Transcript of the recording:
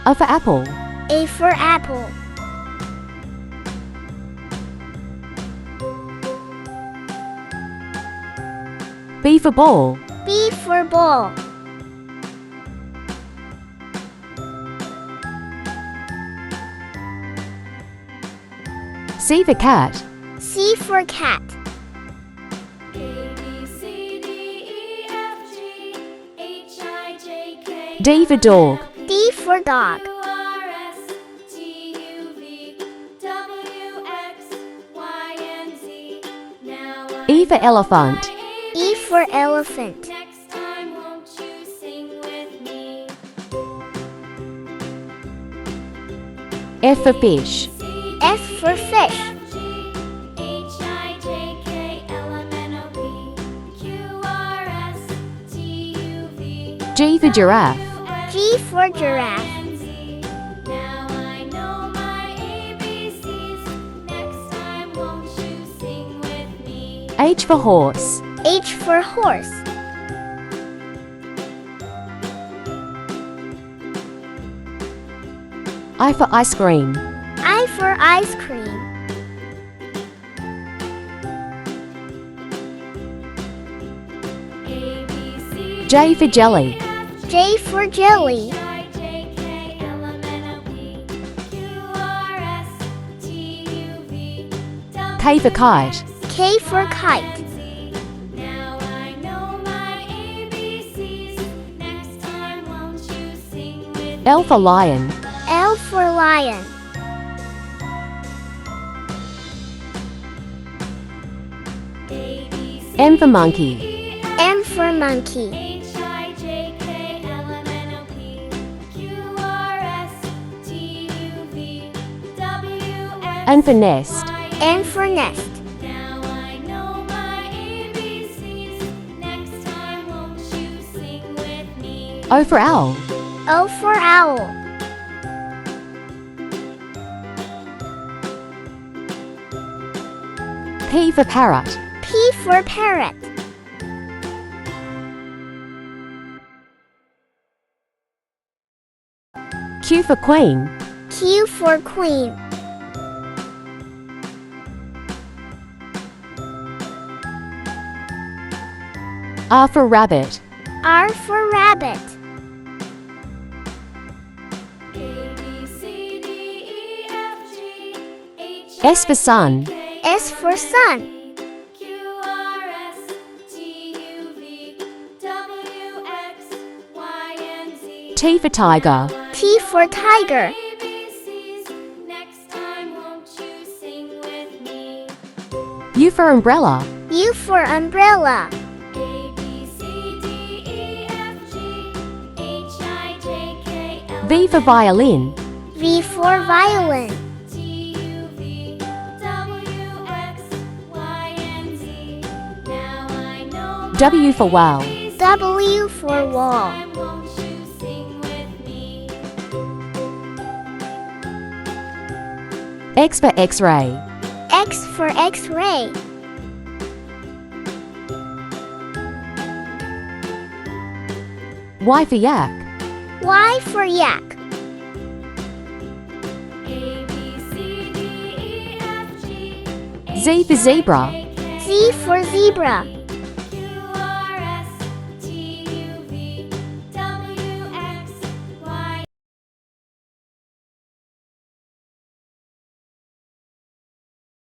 A for apple. A for apple. B for ball. B for ball. C for cat. C for cat. D for dog. D for dog. E for elephant. E for elephant. F for fish. F for fish. G for giraffe. G for giraffe. H for horse. H for horse. I for ice cream. I for ice cream. J J for jelly. J for jelly. K for kite. K for kite. L for lion. L for lion. M for monkey. M for monkey. N for nest. N for nest. O for owl. O for owl. P for parrot. P for parrot. Q for queen. Q for queen. R for rabbit. R for rabbit. S for sun. S for sun. T for tiger. T for tiger. U for umbrella. U for umbrella. V for violin. V for violin. W for whale. W for wall. X for x-ray. X for X-ray. Y for yak. Y for yak. Z for zebra. Z for zebra.